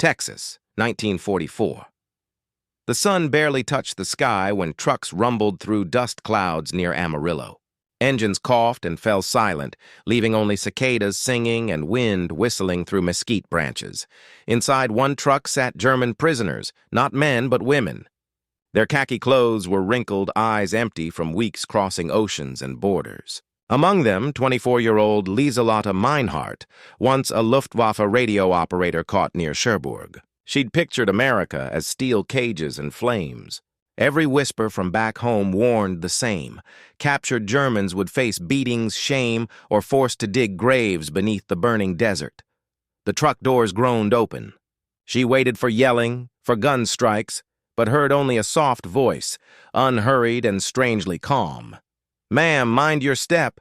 Texas, 1944. The sun barely touched the sky when trucks rumbled through dust clouds near Amarillo. Engines coughed and fell silent, leaving only cicadas singing and wind whistling through mesquite branches. Inside one truck sat German prisoners, not men but women. Their khaki clothes were wrinkled, eyes empty from weeks crossing oceans and borders. Among them, 24-year-old Lieselotte Meinhardt, once a Luftwaffe radio operator caught near Cherbourg. She'd pictured America as steel cages and flames. Every whisper from back home warned the same. Captured Germans would face beatings, shame, or forced to dig graves beneath the burning desert. The truck doors groaned open. She waited for yelling, for gun strikes, but heard only a soft voice, unhurried and strangely calm. "Ma'am, mind your step."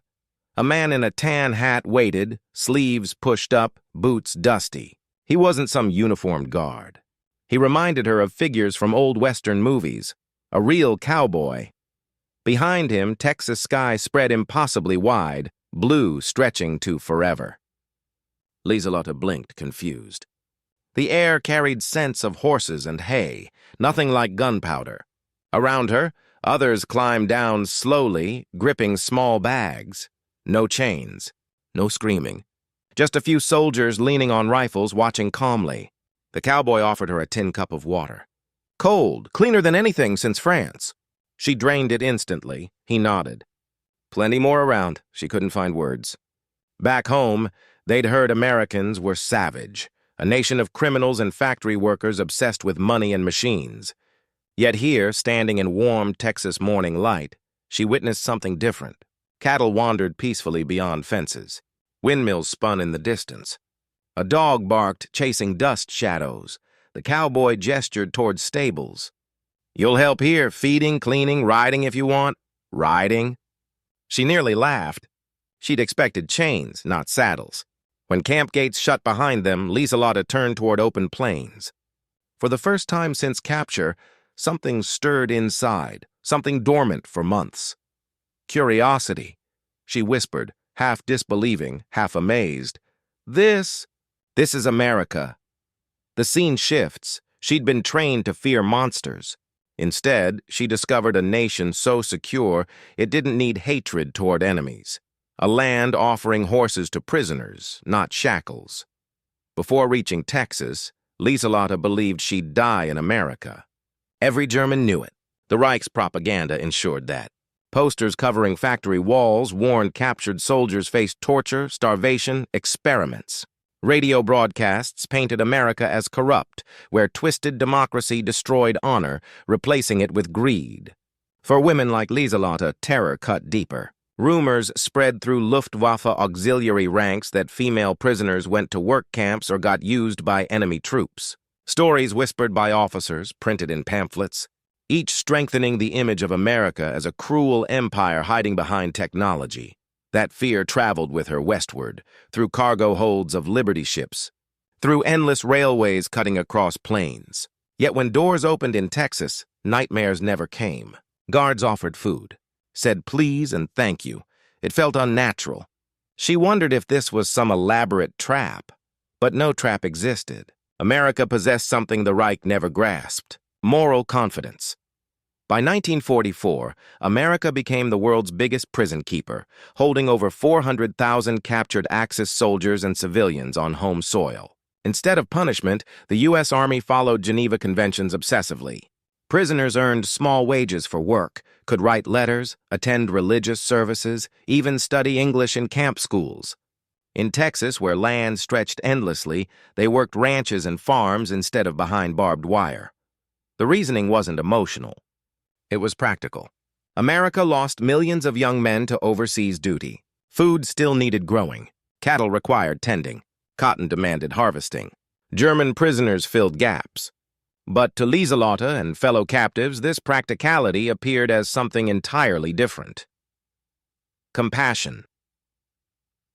A man in a tan hat waited, sleeves pushed up, boots dusty. He wasn't some uniformed guard. He reminded her of figures from old Western movies, a real cowboy. Behind him, Texas sky spread impossibly wide, blue stretching to forever. Lieselotte blinked, confused. The air carried scents of horses and hay, nothing like gunpowder. Around her, others climbed down slowly, gripping small bags. No chains, no screaming. Just a few soldiers leaning on rifles, watching calmly. The cowboy offered her a tin cup of water. Cold, cleaner than anything since France. She drained it instantly. He nodded. Plenty more around. She couldn't find words. Back home, they'd heard Americans were savage, a nation of criminals and factory workers obsessed with money and machines. Yet here, standing in warm Texas morning light, she witnessed something different. Cattle wandered peacefully beyond fences. Windmills spun in the distance. A dog barked, chasing dust shadows. The cowboy gestured toward stables. "You'll help here, feeding, cleaning, riding if you want." Riding? She nearly laughed. She'd expected chains, not saddles. When camp gates shut behind them, Lieselotte turned toward open plains. For the first time since capture, something stirred inside, something dormant for months. Curiosity. She whispered, half disbelieving, half amazed. This is America." The scene shifts. She'd been trained to fear monsters. Instead, she discovered a nation so secure it didn't need hatred toward enemies. A land offering horses to prisoners, not shackles. Before reaching Texas, Lieselotte believed she'd die in America. Every German knew it. The Reich's propaganda ensured that. Posters covering factory walls warned captured soldiers faced torture, starvation, experiments. Radio broadcasts painted America as corrupt, where twisted democracy destroyed honor, replacing it with greed. For women like Lieselotte, terror cut deeper. Rumors spread through Luftwaffe auxiliary ranks that female prisoners went to work camps or got used by enemy troops. Stories whispered by officers, printed in pamphlets, each strengthening the image of America as a cruel empire hiding behind technology. That fear traveled with her westward, through cargo holds of Liberty ships, through endless railways cutting across plains. Yet when doors opened in Texas, nightmares never came. Guards offered food, said please and thank you. It felt unnatural. She wondered if this was some elaborate trap. But no trap existed. America possessed something the Reich never grasped: moral confidence. By 1944, America became the world's biggest prison keeper, holding over 400,000 captured Axis soldiers and civilians on home soil. Instead of punishment, the U.S. Army followed Geneva Conventions obsessively. Prisoners earned small wages for work, could write letters, attend religious services, even study English in camp schools. In Texas, where land stretched endlessly, they worked ranches and farms instead of behind barbed wire. The reasoning wasn't emotional. It was practical. America lost millions of young men to overseas duty. Food still needed growing. Cattle required tending. Cotton demanded harvesting. German prisoners filled gaps. But to Lieselotte and fellow captives, this practicality appeared as something entirely different. Compassion.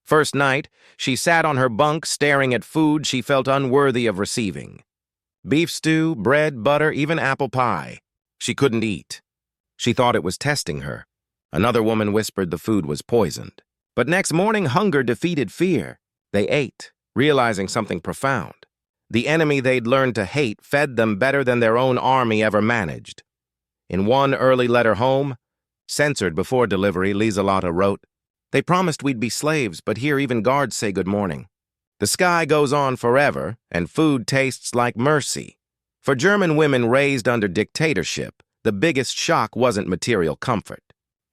First night, she sat on her bunk staring at food she felt unworthy of receiving. Beef stew, bread, butter, even apple pie. She couldn't eat. She thought it was testing her. Another woman whispered the food was poisoned. But next morning, hunger defeated fear. They ate, realizing something profound. The enemy they'd learned to hate fed them better than their own army ever managed. In one early letter home, censored before delivery, Lieselota wrote, "They promised we'd be slaves, but here even guards say good morning. The sky goes on forever, and food tastes like mercy." For German women raised under dictatorship, the biggest shock wasn't material comfort.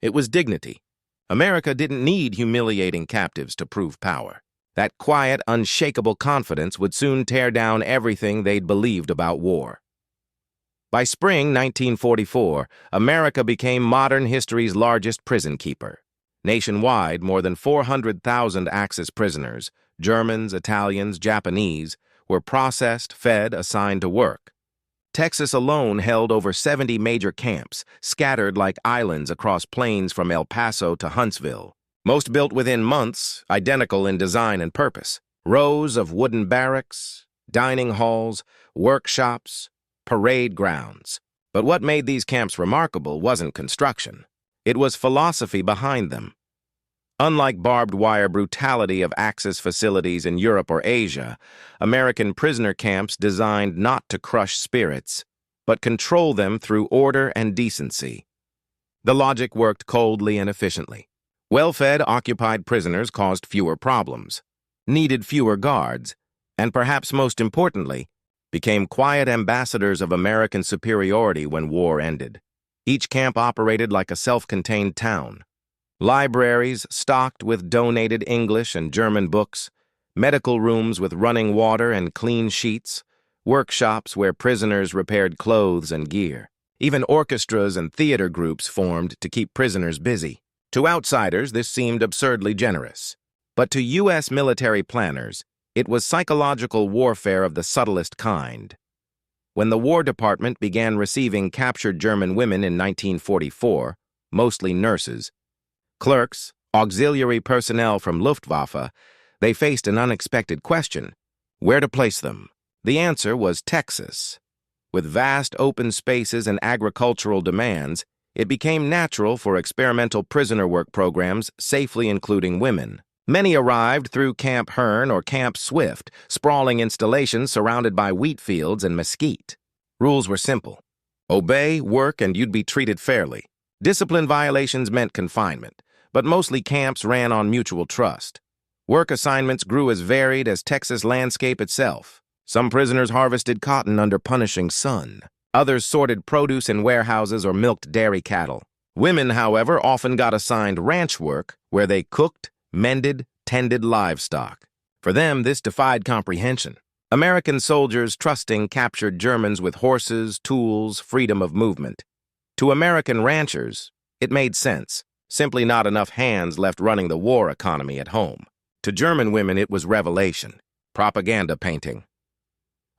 It was dignity. America didn't need humiliating captives to prove power. That quiet, unshakable confidence would soon tear down everything they'd believed about war. By spring 1944, America became modern history's largest prison keeper. Nationwide, more than 400,000 Axis prisoners, Germans, Italians, Japanese, were processed, fed, assigned to work. Texas alone held over 70 major camps, scattered like islands across plains from El Paso to Huntsville. Most built within months, identical in design and purpose. Rows of wooden barracks, dining halls, workshops, parade grounds. But what made these camps remarkable wasn't construction. It was philosophy behind them. Unlike barbed wire brutality of Axis facilities in Europe or Asia, American prisoner camps designed not to crush spirits, but control them through order and decency. The logic worked coldly and efficiently. Well-fed, occupied prisoners caused fewer problems, needed fewer guards, and perhaps most importantly, became quiet ambassadors of American superiority when war ended. Each camp operated like a self-contained town. Libraries stocked with donated English and German books, medical rooms with running water and clean sheets, workshops where prisoners repaired clothes and gear. Even orchestras and theater groups formed to keep prisoners busy. To outsiders, this seemed absurdly generous. But to U.S. military planners, it was psychological warfare of the subtlest kind. When the War Department began receiving captured German women in 1944, mostly nurses, clerks, auxiliary personnel from Luftwaffe, they faced an unexpected question: where to place them? The answer was Texas. With vast open spaces and agricultural demands, it became natural for experimental prisoner work programs safely including women. Many arrived through Camp Hearn or Camp Swift, sprawling installations surrounded by wheat fields and mesquite. Rules were simple. Obey, work, and you'd be treated fairly. Discipline violations meant confinement, but mostly camps ran on mutual trust. Work assignments grew as varied as Texas landscape itself. Some prisoners harvested cotton under punishing sun. Others sorted produce in warehouses or milked dairy cattle. Women, however, often got assigned ranch work where they cooked, mended, tended livestock. For them, this defied comprehension. American soldiers trusting captured Germans with horses, tools, freedom of movement. To American ranchers, it made sense. Simply not enough hands left running the war economy at home. To German women, it was revelation, propaganda painting.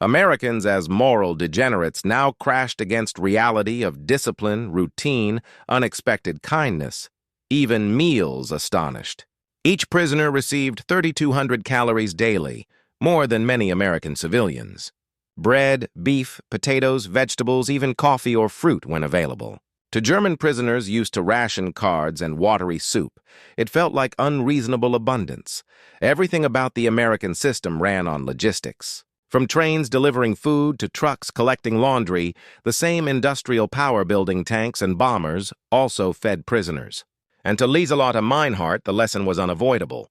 Americans, as moral degenerates, now crashed against reality of discipline, routine, unexpected kindness. Even meals astonished. Each prisoner received 3,200 calories daily, more than many American civilians. Bread, beef, potatoes, vegetables, even coffee or fruit when available. To German prisoners used to ration cards and watery soup, it felt like unreasonable abundance. Everything about the American system ran on logistics. From trains delivering food to trucks collecting laundry, the same industrial power-building tanks and bombers also fed prisoners. And to Lieselota Meinhardt, the lesson was unavoidable.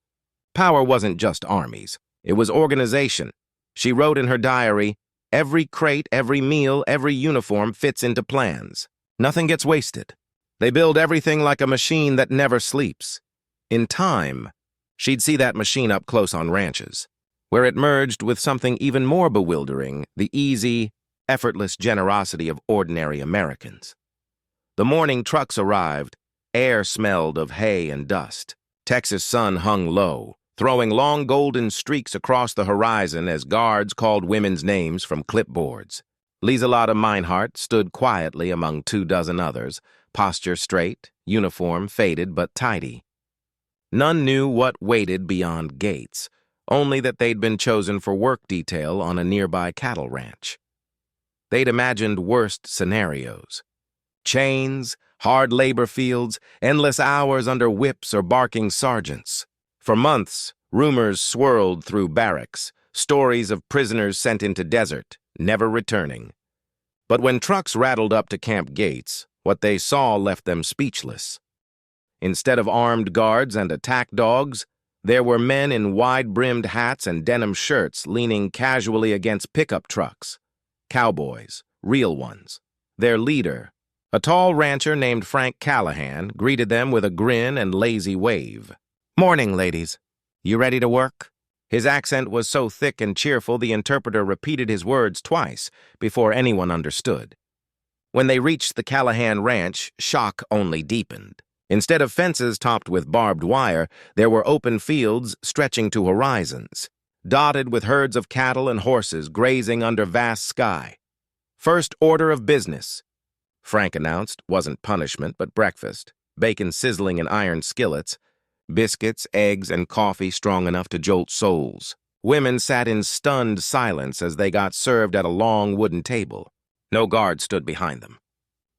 Power wasn't just armies. It was organization. She wrote in her diary, "Every crate, every meal, every uniform fits into plans. Nothing gets wasted. They build everything like a machine that never sleeps." In time, she'd see that machine up close on ranches, where it merged with something even more bewildering, the easy, effortless generosity of ordinary Americans. The morning trucks arrived. Air smelled of hay and dust. Texas sun hung low, throwing long golden streaks across the horizon as guards called women's names from clipboards. Lieselota Meinhardt stood quietly among 24 others, posture straight, uniform faded but tidy. None knew what waited beyond gates, only that they'd been chosen for work detail on a nearby cattle ranch. They'd imagined worst scenarios. Chains, hard labor fields, endless hours under whips or barking sergeants. For months, rumors swirled through barracks. stories of prisoners sent into desert, never returning. But when trucks rattled up to camp gates, what they saw left them speechless. Instead of armed guards and attack dogs, there were men in wide-brimmed hats and denim shirts leaning casually against pickup trucks. Cowboys, real ones. Their leader, a tall rancher named Frank Callahan, greeted them with a grin and lazy wave. "Morning, ladies. You ready to work?" His accent was so thick and cheerful the interpreter repeated his words twice before anyone understood. When they reached the Callahan ranch, shock only deepened. Instead of fences topped with barbed wire, there were open fields stretching to horizons, dotted with herds of cattle and horses grazing under vast sky. "First order of business," Frank announced, wasn't punishment but breakfast, bacon sizzling in iron skillets, biscuits, eggs, and coffee strong enough to jolt souls. Women sat in stunned silence as they got served at a long wooden table. No guard stood behind them.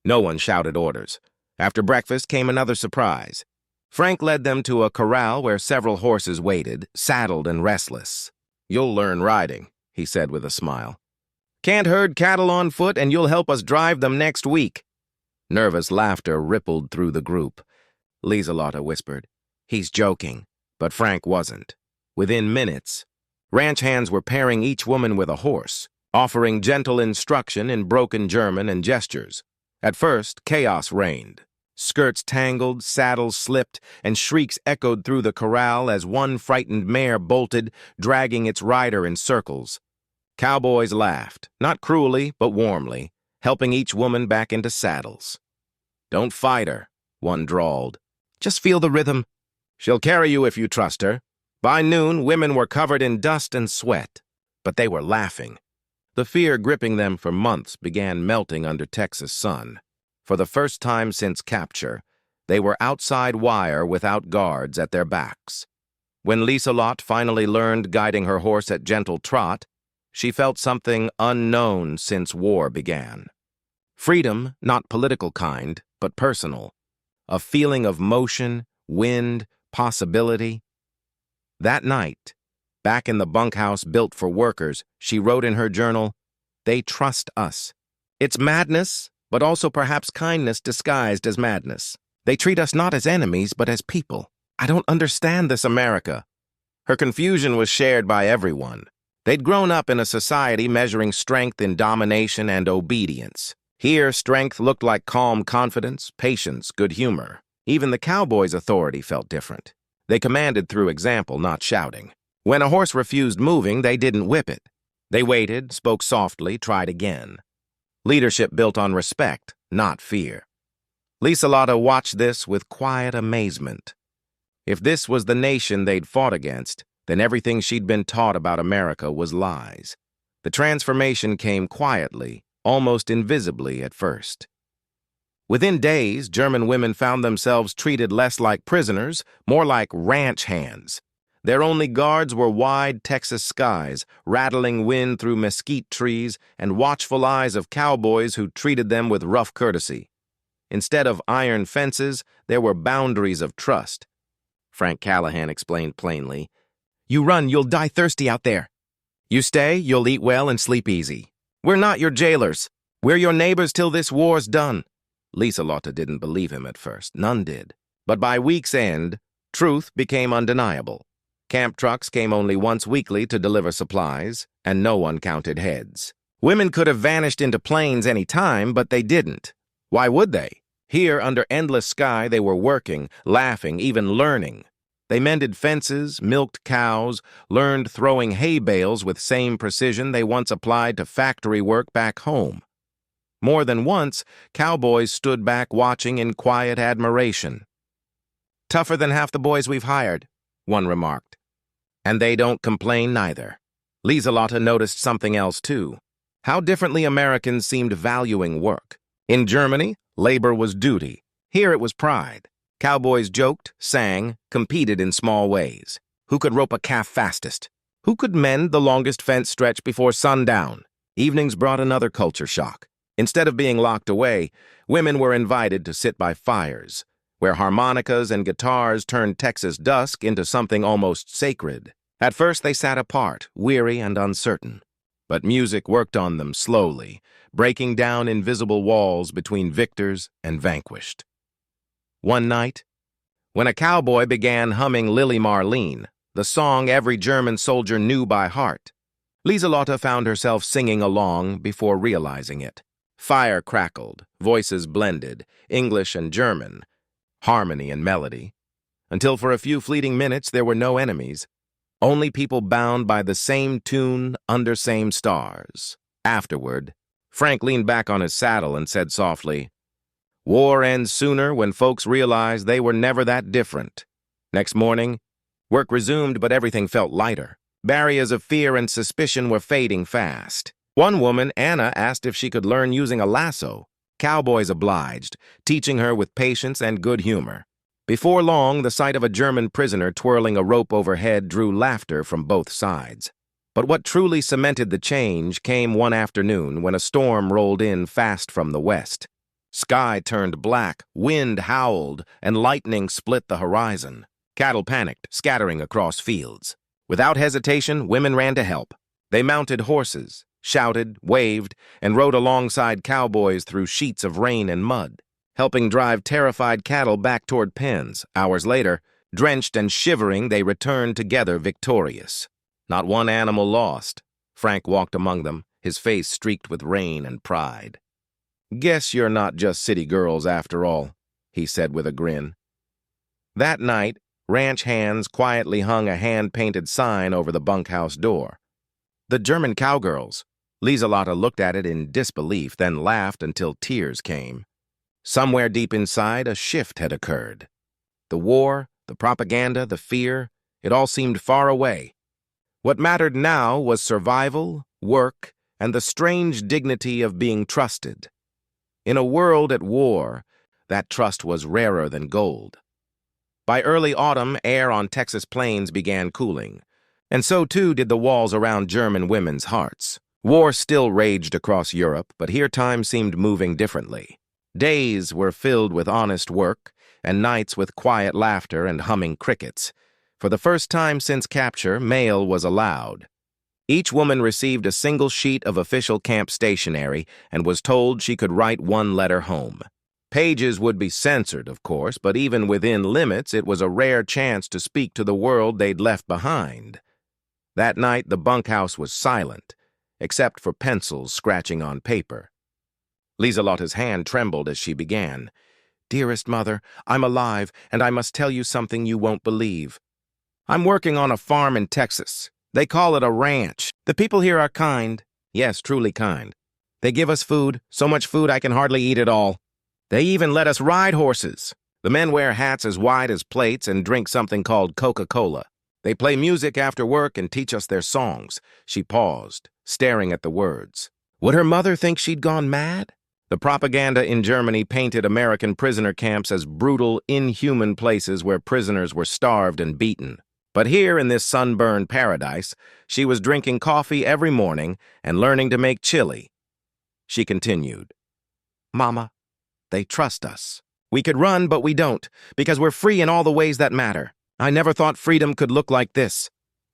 No one shouted orders. After breakfast came another surprise. Frank led them to a corral where several horses waited, saddled and restless. "You'll learn riding," he said with a smile. "Can't herd cattle on foot, and you'll help us drive them next week." Nervous laughter rippled through the group. Lieselotte whispered, "He's joking," but Frank wasn't. Within minutes, ranch hands were pairing each woman with a horse, offering gentle instruction in broken German and gestures. At first, chaos reigned. Skirts tangled, saddles slipped, and shrieks echoed through the corral as one frightened mare bolted, dragging its rider in circles. Cowboys laughed, not cruelly, but warmly, helping each woman back into saddles. "Don't fight her," one drawled. "Just feel the rhythm. She'll carry you if you trust her." By noon, women were covered in dust and sweat, but they were laughing. The fear gripping them for months began melting under Texas sun. For the first time since capture, they were outside wire without guards at their backs. When Lieselotte finally learned guiding her horse at gentle trot, she felt something unknown since war began. Freedom, not political kind, but personal. A feeling of motion, wind, possibility. That night, back in the bunkhouse built for workers, she wrote in her journal, "They trust us. It's madness, but also perhaps kindness disguised as madness. They treat us not as enemies, but as people. I don't understand this America." Her confusion was shared by everyone. They'd grown up in a society measuring strength in domination and obedience. Here, strength looked like calm confidence, patience, good humor. Even the Cowboys' authority felt different. They commanded through example, not shouting. When a horse refused moving, they didn't whip it. They waited, spoke softly, tried again. Leadership built on respect, not fear. Lieselotte watched this with quiet amazement. If this was the nation they'd fought against, then everything she'd been taught about America was lies. The transformation came quietly, almost invisibly at first. Within days, German women found themselves treated less like prisoners, more like ranch hands. Their only guards were wide Texas skies, rattling wind through mesquite trees, and watchful eyes of cowboys who treated them with rough courtesy. Instead of iron fences, there were boundaries of trust. Frank Callahan explained plainly, "You run, you'll die thirsty out there. You stay, you'll eat well and sleep easy. We're not your jailers. We're your neighbors till this war's done." Lieselotte didn't believe him at first. None did. But by week's end, truth became undeniable. Camp trucks came only once weekly to deliver supplies, and no one counted heads. Women could have vanished into plains any time, but they didn't. Why would they? Here, under endless sky, they were working, laughing, even learning. They mended fences, milked cows, learned throwing hay bales with same precision they once applied to factory work back home. More than once, cowboys stood back watching in quiet admiration. "Tougher than half the boys we've hired," one remarked. "And they don't complain neither." Lieselotte noticed something else too. How differently Americans seemed valuing work. In Germany, labor was duty. Here it was pride. Cowboys joked, sang, competed in small ways. Who could rope a calf fastest? Who could mend the longest fence stretch before sundown? Evenings brought another culture shock. Instead of being locked away, women were invited to sit by fires, where harmonicas and guitars turned Texas dusk into something almost sacred. At first they sat apart, weary and uncertain. But music worked on them slowly, breaking down invisible walls between victors and vanquished. One night, when a cowboy began humming Lily Marlene, the song every German soldier knew by heart, Lieselotte found herself singing along before realizing it. Fire crackled, voices blended, English and German, harmony and melody, until for a few fleeting minutes there were no enemies, only people bound by the same tune under same stars. Afterward, Frank leaned back on his saddle and said softly, "War ends sooner when folks realize they were never that different." Next morning, work resumed, but everything felt lighter. Barriers of fear and suspicion were fading fast. One woman, Anna, asked if she could learn using a lasso. Cowboys obliged, teaching her with patience and good humor. Before long, the sight of a German prisoner twirling a rope overhead drew laughter from both sides. But what truly cemented the change came one afternoon when a storm rolled in fast from the west. Sky turned black, wind howled, and lightning split the horizon. Cattle panicked, scattering across fields. Without hesitation, women ran to help. They mounted horses, shouted, waved, and rode alongside cowboys through sheets of rain and mud, helping drive terrified cattle back toward pens. Hours later, drenched and shivering, they returned together victorious. Not one animal lost. Frank walked among them, his face streaked with rain and pride. "Guess you're not just city girls after all," he said with a grin. That night, ranch hands quietly hung a hand-painted sign over the bunkhouse door. "The German Cowgirls." Lieselotte looked at it in disbelief, then laughed until tears came. Somewhere deep inside, a shift had occurred. The war, the propaganda, the fear, it all seemed far away. What mattered now was survival, work, and the strange dignity of being trusted. In a world at war, that trust was rarer than gold. By early autumn, air on Texas plains began cooling, and so too did the walls around German women's hearts. War still raged across Europe, but here time seemed moving differently. Days were filled with honest work, and nights with quiet laughter and humming crickets. For the first time since capture, mail was allowed. Each woman received a single sheet of official camp stationery and was told she could write one letter home. Pages would be censored, of course, but even within limits, it was a rare chance to speak to the world they'd left behind. That night, the bunkhouse was silent, except for pencils scratching on paper. Lieselotte's hand trembled as she began. "Dearest mother, I'm alive, and I must tell you something you won't believe. I'm working on a farm in Texas. They call it a ranch. The people here are kind. Yes, truly kind. They give us food, so much food I can hardly eat it all. They even let us ride horses. The men wear hats as wide as plates and drink something called Coca-Cola. They play music after work and teach us their songs." She paused, staring at the words. Would her mother think she'd gone mad? The propaganda in Germany painted American prisoner camps as brutal, inhuman places where prisoners were starved and beaten. But here in this sunburned paradise, she was drinking coffee every morning and learning to make chili. She continued, "Mama, they trust us. We could run, but we don't, because we're free in all the ways that matter. I never thought freedom could look like this."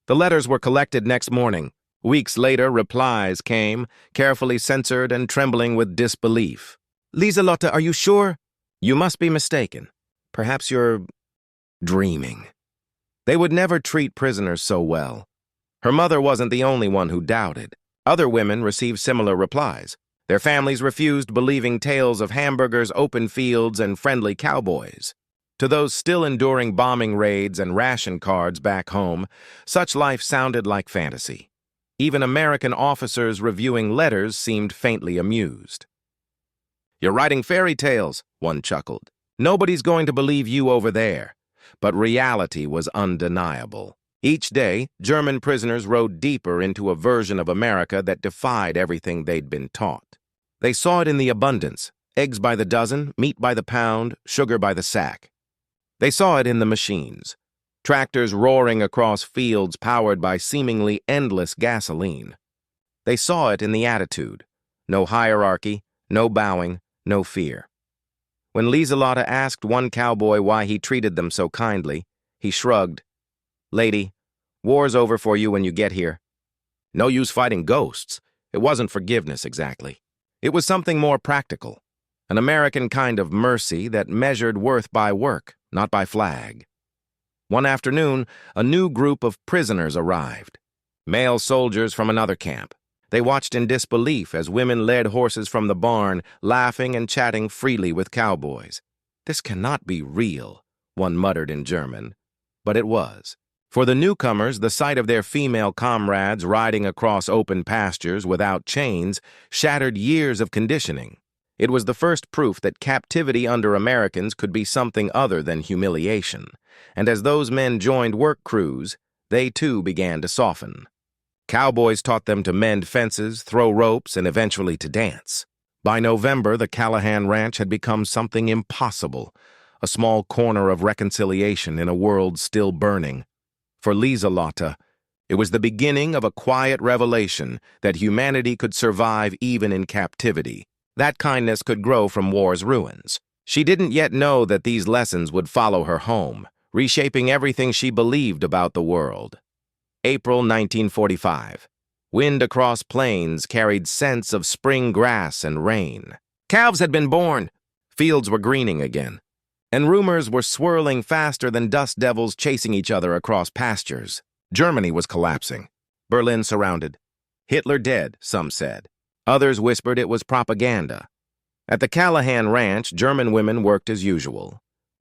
The letters were collected next morning. Weeks later, replies came, carefully censored and trembling with disbelief. "Lieselotte, are you sure?" "You must be mistaken. Perhaps you're dreaming." They would never treat prisoners so well. Her mother wasn't the only one who doubted. Other women received similar replies. Their families refused believing tales of hamburgers, open fields, and friendly cowboys. To those still enduring bombing raids and ration cards back home, such life sounded like fantasy. Even American officers reviewing letters seemed faintly amused. "You're writing fairy tales," one chuckled. "Nobody's going to believe you over there." But reality was undeniable. Each day, German prisoners rode deeper into a version of America that defied everything they'd been taught. They saw it in the abundance: eggs by the dozen, meat by the pound, sugar by the sack. They saw it in the machines: tractors roaring across fields powered by seemingly endless gasoline. They saw it in the attitude: no hierarchy, no bowing, no fear. When Lieselotte asked one cowboy why he treated them so kindly, he shrugged. "Lady, War's over for you when you get here. No use fighting ghosts. It wasn't forgiveness, exactly. It was something more practical. An American kind of mercy that measured worth by work, not by flag. One afternoon, a new group of prisoners arrived. Male soldiers from another camp. They watched in disbelief as women led horses from the barn, laughing and chatting freely with cowboys. "This cannot be real," one muttered in German. But it was. For the newcomers, the sight of their female comrades riding across open pastures without chains shattered years of conditioning. It was the first proof that captivity under Americans could be something other than humiliation. And as those men joined work crews, they too began to soften. Cowboys taught them to mend fences, throw ropes, and eventually to dance. By November, the Callahan Ranch had become something impossible, a small corner of reconciliation in a world still burning. For Lieselotte, it was the beginning of a quiet revelation that humanity could survive even in captivity. That kindness could grow from war's ruins. She didn't yet know that these lessons would follow her home, reshaping everything she believed about the world. April 1945. Wind across plains carried scents of spring grass and rain. Calves had been born. Fields were greening again. And rumors were swirling faster than dust devils chasing each other across pastures. Germany was collapsing. Berlin surrounded. Hitler dead, some said. Others whispered it was propaganda. At the Callahan Ranch, German women worked as usual.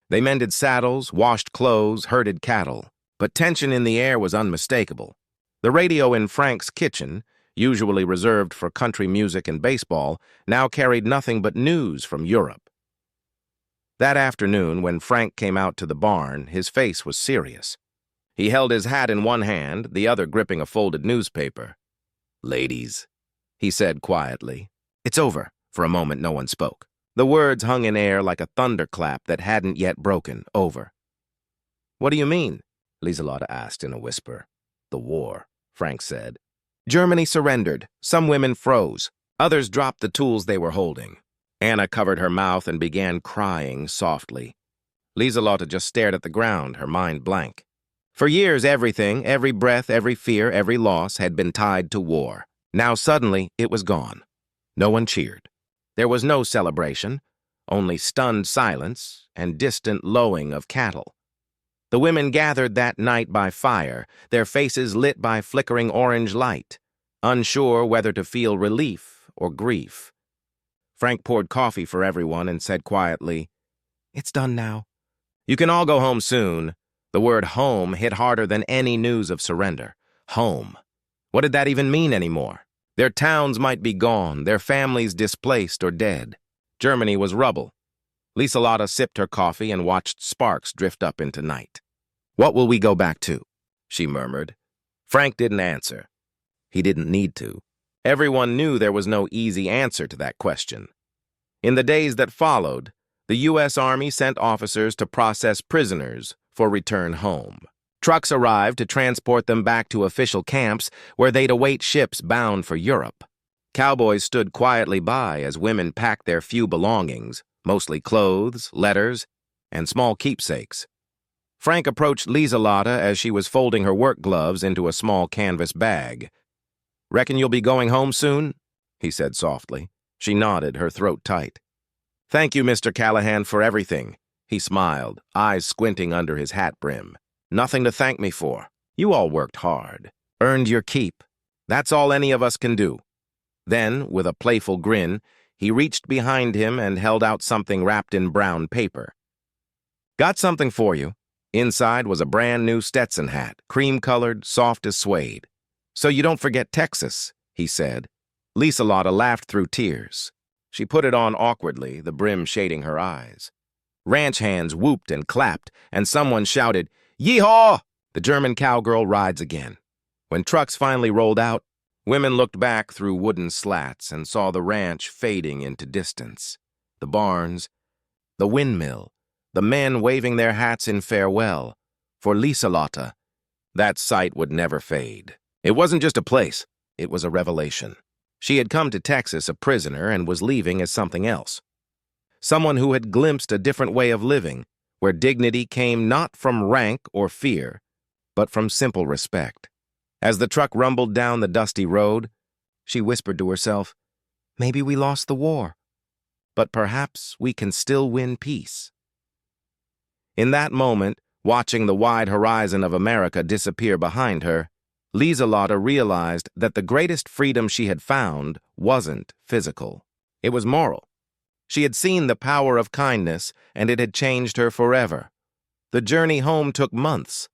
They mended saddles, washed clothes, herded cattle. But tension in the air was unmistakable. The radio in Frank's kitchen, usually reserved for country music and baseball, now carried nothing but news from Europe. That afternoon, when Frank came out to the barn, his face was serious. He held his hat in one hand, the other gripping a folded newspaper. "Ladies," he said quietly. "It's over." For a moment, no one spoke. The words hung in air like a thunderclap that hadn't yet broken. Over. "What do you mean?" Lieselotte asked in a whisper. "The war," Frank said. Germany surrendered. Some women froze. Others dropped the tools they were holding. Anna covered her mouth and began crying softly. Lieselotte just stared at the ground, her mind blank. For years, everything, every breath, every fear, every loss had been tied to war. Now suddenly, it was gone. No one cheered. There was no celebration, only stunned silence and distant lowing of cattle. The women gathered that night by fire, their faces lit by flickering orange light, unsure whether to feel relief or grief. Frank poured coffee for everyone and said quietly, "It's done now. You can all go home soon." The word home hit harder than any news of surrender. Home. What did that even mean anymore? Their towns might be gone, their families displaced or dead. Germany was rubble. Lieselotte sipped her coffee and watched sparks drift up into night. "What will we go back to?" she murmured. Frank didn't answer. He didn't need to. Everyone knew there was no easy answer to that question. In the days that followed, the U.S. Army sent officers to process prisoners for return home. Trucks arrived to transport them back to official camps where they'd await ships bound for Europe. Cowboys stood quietly by as women packed their few belongings, mostly clothes, letters, and small keepsakes. Frank approached Lieselotte as she was folding her work gloves into a small canvas bag. "Reckon you'll be going home soon?" he said softly. She nodded, her throat tight. "Thank you, Mr. Callahan, for everything." He smiled, eyes squinting under his hat brim. "Nothing to thank me for. You all worked hard. Earned your keep. That's all any of us can do." Then, with a playful grin, he reached behind him and held out something wrapped in brown paper. "Got something for you." Inside was a brand-new Stetson hat, cream-colored, soft as suede. "So you don't forget Texas," he said. Lieselotte laughed through tears. She put it on awkwardly, the brim shading her eyes. Ranch hands whooped and clapped, and someone shouted, "Yeehaw!" The German cowgirl rides again. When trucks finally rolled out, women looked back through wooden slats and saw the ranch fading into distance. The barns, the windmill, the men waving their hats in farewell. For Lieselotte, that sight would never fade. It wasn't just a place, it was a revelation. She had come to Texas a prisoner and was leaving as something else. Someone who had glimpsed a different way of living, where dignity came not from rank or fear, but from simple respect. As the truck rumbled down the dusty road, she whispered to herself, "Maybe we lost the war, but perhaps we can still win peace." In that moment, watching the wide horizon of America disappear behind her, Lieselotte realized that the greatest freedom she had found wasn't physical. It was moral. She had seen the power of kindness, and it had changed her forever. The journey home took months.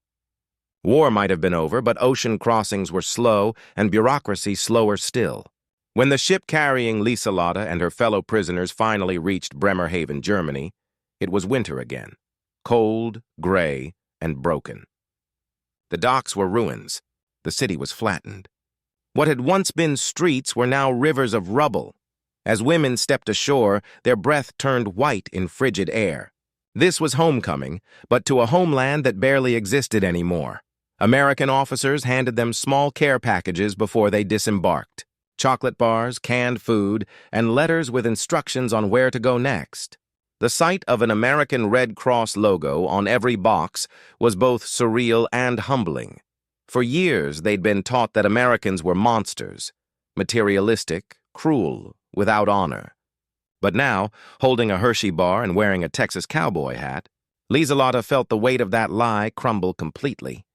War might have been over, but ocean crossings were slow and bureaucracy slower still. When the ship carrying Lieselotte and her fellow prisoners finally reached Bremerhaven, Germany, it was winter again, cold, gray, and broken. The docks were ruins. The city was flattened. What had once been streets were now rivers of rubble. As women stepped ashore, their breath turned white in frigid air. This was homecoming, but to a homeland that barely existed anymore. American officers handed them small care packages before they disembarked. Chocolate bars, canned food, and letters with instructions on where to go next. The sight of an American Red Cross logo on every box was both surreal and humbling. For years, they'd been taught that Americans were monsters, materialistic, cruel, without honor. But now, holding a Hershey bar and wearing a Texas cowboy hat, Lieselotte felt the weight of that lie crumble completely.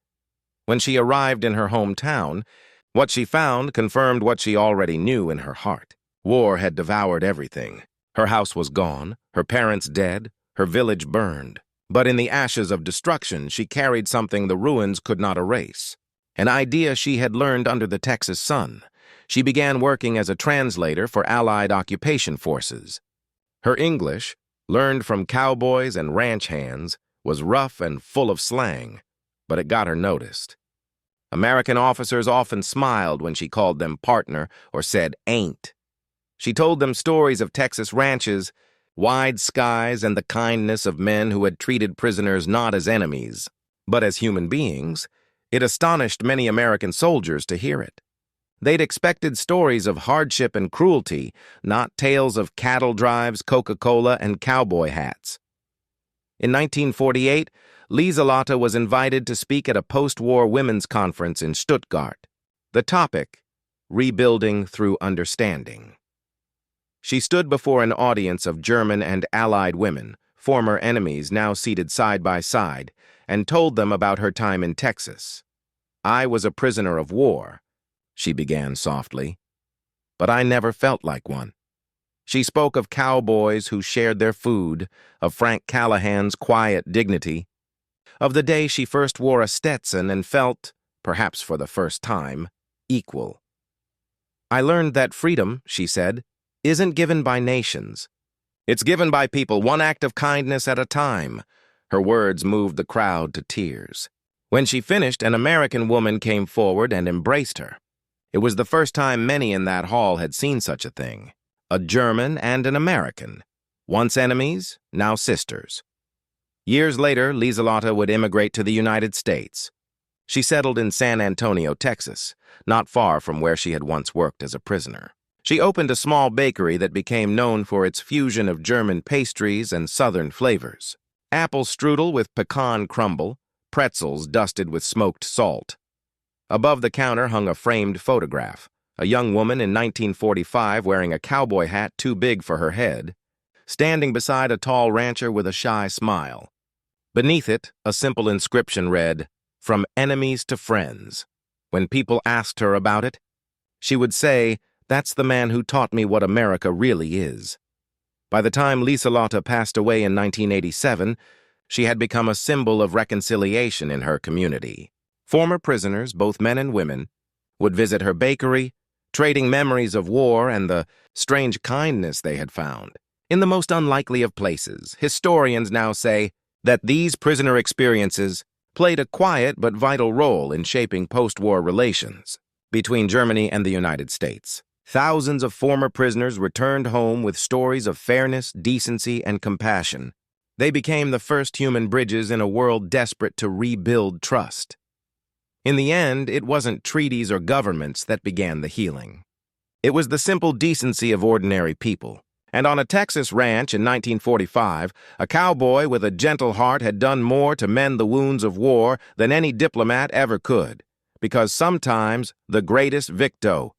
When she arrived in her hometown, what she found confirmed what she already knew in her heart. War had devoured everything. Her house was gone, her parents dead, her village burned. But in the ashes of destruction, she carried something the ruins could not erase. An idea she had learned under the Texas sun. She began working as a translator for Allied occupation forces. Her English, learned from cowboys and ranch hands, was rough and full of slang, but it got her noticed. American officers often smiled when she called them partner or said ain't. She told them stories of Texas ranches, wide skies, and the kindness of men who had treated prisoners not as enemies, but as human beings. It astonished many American soldiers to hear it. They'd expected stories of hardship and cruelty, not tales of cattle drives, Coca-Cola, and cowboy hats. In 1948, Lieselotte was invited to speak at a post-war women's conference in Stuttgart. The topic, Rebuilding Through Understanding. She stood before an audience of German and Allied women, former enemies now seated side by side, and told them about her time in Texas. "I was a prisoner of war," she began softly, "but I never felt like one." She spoke of cowboys who shared their food, of Frank Callahan's quiet dignity, of the day she first wore a Stetson and felt, perhaps for the first time, equal. "I learned that freedom," she said, "isn't given by nations. It's given by people, one act of kindness at a time." Her words moved the crowd to tears. When she finished, an American woman came forward and embraced her. It was the first time many in that hall had seen such a thing. A German and an American, once enemies, now sisters. Years later, Lieselotte would immigrate to the United States. She settled in San Antonio, Texas, not far from where she had once worked as a prisoner. She opened a small bakery that became known for its fusion of German pastries and Southern flavors. Apple strudel with pecan crumble, pretzels dusted with smoked salt. Above the counter hung a framed photograph, a young woman in 1945 wearing a cowboy hat too big for her head, standing beside a tall rancher with a shy smile. Beneath it, a simple inscription read, "From enemies to friends." When people asked her about it, she would say, "That's the man who taught me what America really is." By the time Lieselotte passed away in 1987, she had become a symbol of reconciliation in her community. Former prisoners, both men and women, would visit her bakery, trading memories of war and the strange kindness they had found. In the most unlikely of places, historians now say that these prisoner experiences played a quiet but vital role in shaping post-war relations between Germany and the United States. Thousands of former prisoners returned home with stories of fairness, decency, and compassion. They became the first human bridges in a world desperate to rebuild trust. In the end, it wasn't treaties or governments that began the healing. It was the simple decency of ordinary people. And on a Texas ranch in 1945, a cowboy with a gentle heart had done more to mend the wounds of war than any diplomat ever could. Because sometimes the greatest victo